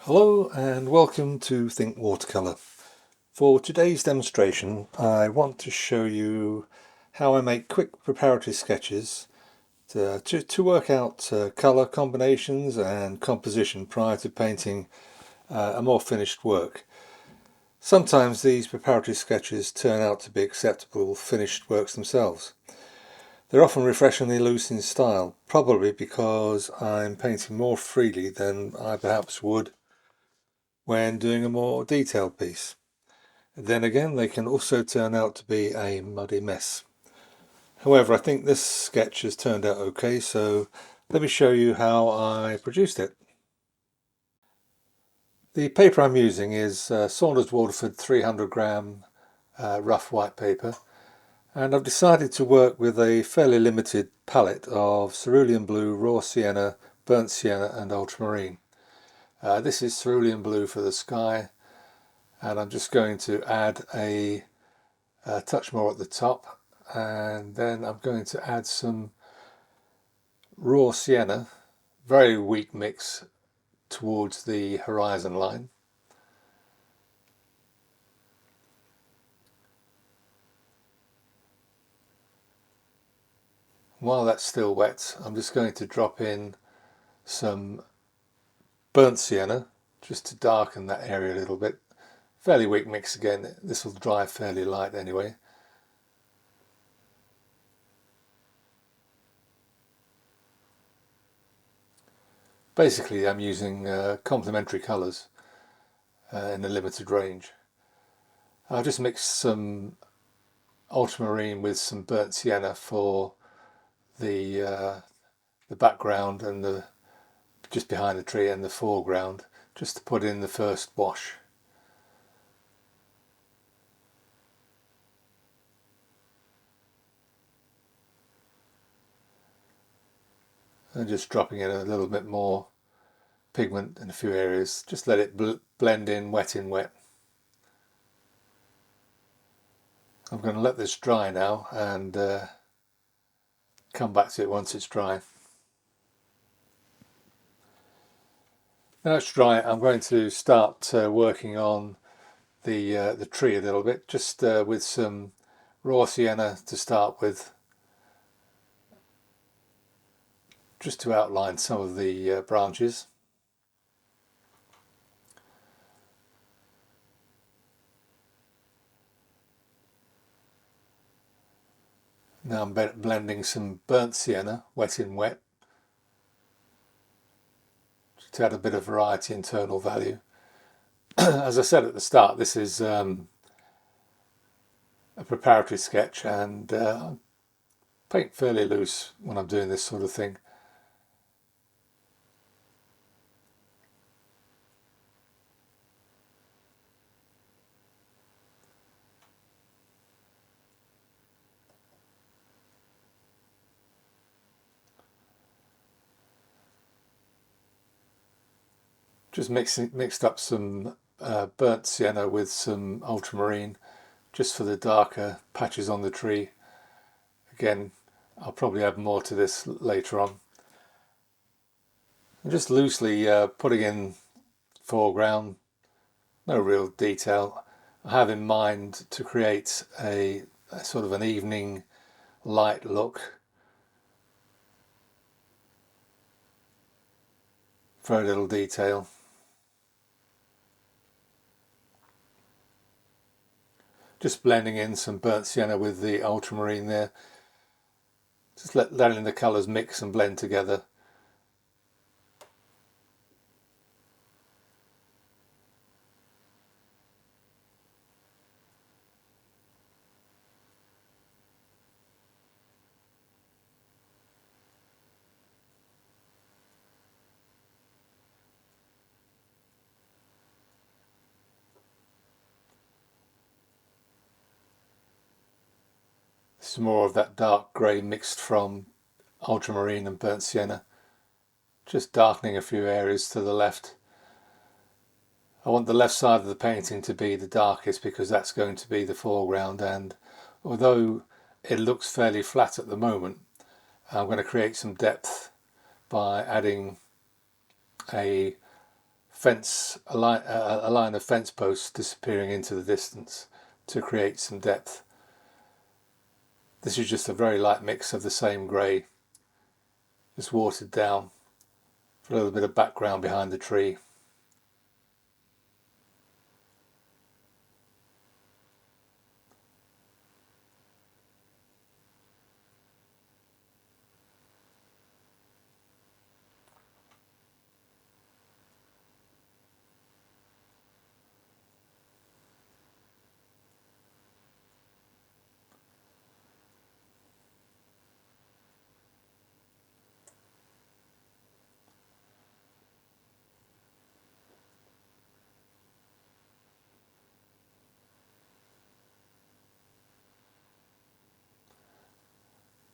Hello and welcome to Think Watercolour. For today's demonstration I want to show you how I make quick preparatory sketches to work out colour combinations and composition prior to painting a more finished work. Sometimes these preparatory sketches turn out to be acceptable finished works themselves. They're often refreshingly loose in style, probably because I'm painting more freely than I perhaps would when doing a more detailed piece. Then again, they can also turn out to be a muddy mess. However, I think this sketch has turned out okay, so let me show you how I produced it. The paper I'm using is Saunders Waterford 300 gram rough white paper, and I've decided to work with a fairly limited palette of cerulean blue, raw sienna, burnt sienna and ultramarine. This is cerulean blue for the sky, and I'm just going to add a touch more at the top, and then I'm going to add some raw sienna, very weak mix, towards the horizon line. While that's still wet, I'm just going to drop in some burnt sienna just to darken that area a little bit. Fairly weak mix again, this will dry fairly light anyway. Basically I'm using complementary colours in a limited range. I'll just mix some ultramarine with some burnt sienna for the background and the just behind the tree and the foreground, just to put in the first wash. And just dropping in a little bit more pigment in a few areas, just let it blend in wet. I'm going to let this dry now and come back to it once it's dry. Now it's dry, I'm going to start working on the tree a little bit, just with some raw sienna to start with, just to outline some of the branches. Now I'm blending some burnt sienna, wet, to add a bit of variety and tonal value. As I said at the start, this is a preparatory sketch, and I paint fairly loose when I'm doing this sort of thing. Just mixed up some burnt sienna with some ultramarine, just for the darker patches on the tree. Again, I'll probably add more to this later on. I'm just loosely putting in foreground, no real detail. I have in mind to create a sort of an evening light look. Very little detail. Just blending in some burnt sienna with the ultramarine there. Just letting the colours mix and blend together. Some more of that dark grey mixed from ultramarine and burnt sienna. Just darkening a few areas to the left. I want the left side of the painting to be the darkest because that's going to be the foreground, and although it looks fairly flat at the moment, I'm going to create some depth by adding a a line of fence posts disappearing into the distance to create some depth. This is just a very light mix of the same grey, just watered down for a little bit of background behind the tree.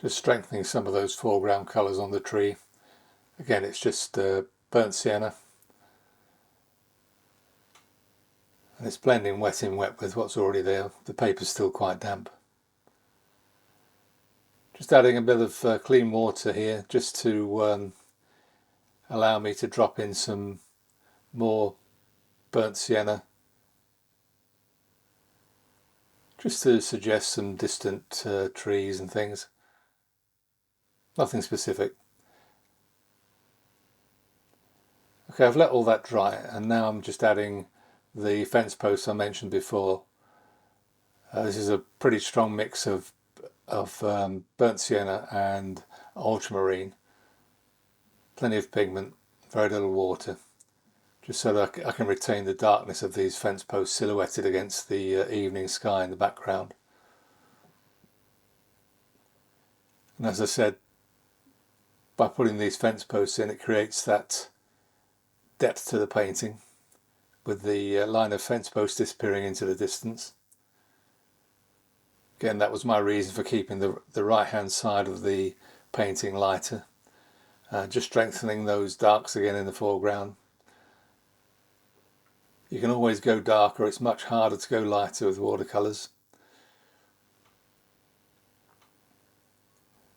Just strengthening some of those foreground colours on the tree. Again, it's just burnt sienna, and it's blending wet in wet with what's already there. The paper's still quite damp. Just adding a bit of clean water here just to allow me to drop in some more burnt sienna, just to suggest some distant trees and things. Nothing specific. Okay, I've let all that dry, and now I'm just adding the fence posts I mentioned before. This is a pretty strong mix of burnt sienna and ultramarine. Plenty of pigment, very little water, just so that I can retain the darkness of these fence posts silhouetted against the evening sky in the background. And as I said, by putting these fence posts in, it creates that depth to the painting, with the line of fence posts disappearing into the distance. Again, that was my reason for keeping the right hand side of the painting lighter, just strengthening those darks again in the foreground. You can always go darker, it's much harder to go lighter with watercolours.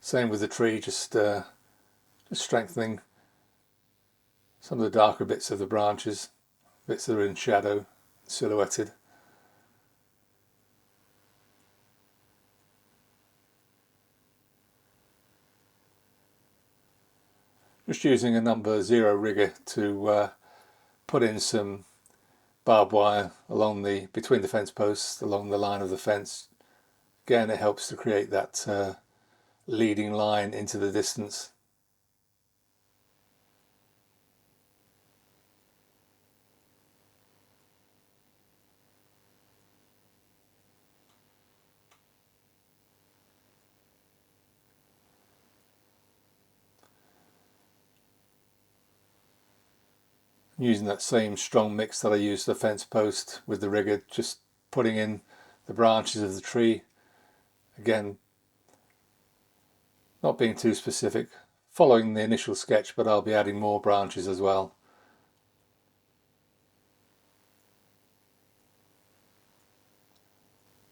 Same with the tree, just strengthening some of the darker bits of the branches, bits that are in shadow, silhouetted. Just using a number 0 rigger to put in some barbed wire between the fence posts, along the line of the fence. Again, it helps to create that leading line into the distance. Using that same strong mix that I used the fence post with the rigger, just putting in the branches of the tree. Again, not being too specific, following the initial sketch, but I'll be adding more branches as well.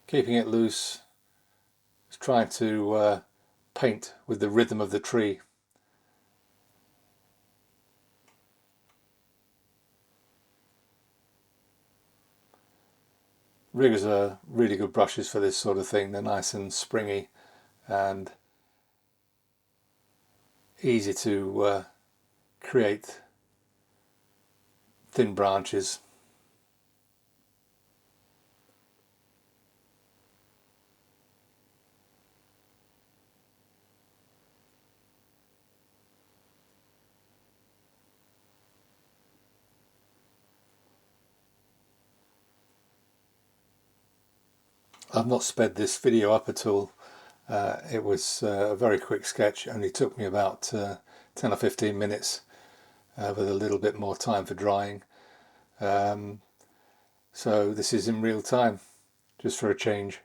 Keeping it loose, just trying to paint with the rhythm of the tree. Riggers are really good brushes for this sort of thing. They're nice and springy and easy to create thin branches. I've not sped this video up at all. It was a very quick sketch, only took me about 10 or 15 minutes with a little bit more time for drying. So this is in real time, just for a change.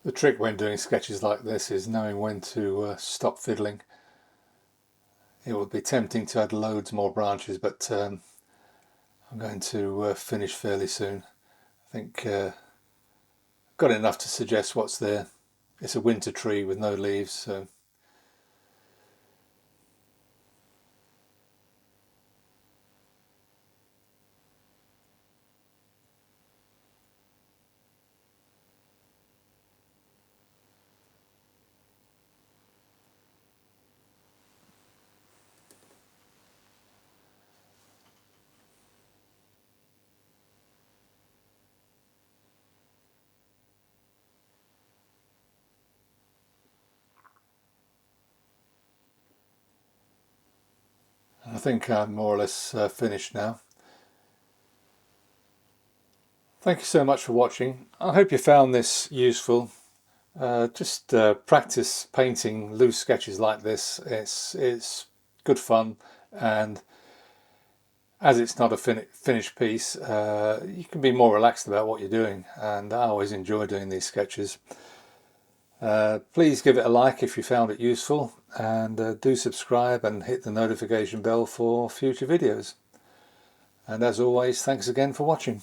The trick when doing sketches like this is knowing when to stop fiddling. It would be tempting to add loads more branches, but I'm going to finish fairly soon. I think I've got enough to suggest what's there. It's a winter tree with no leaves, so I think I'm more or less finished now. Thank you so much for watching. I hope you found this useful. Just practice painting loose sketches like this. It's good fun, and as it's not a finished piece, you can be more relaxed about what you're doing, and I always enjoy doing these sketches. Please give it a like if you found it useful, and do subscribe and hit the notification bell for future videos. And as always, thanks again for watching.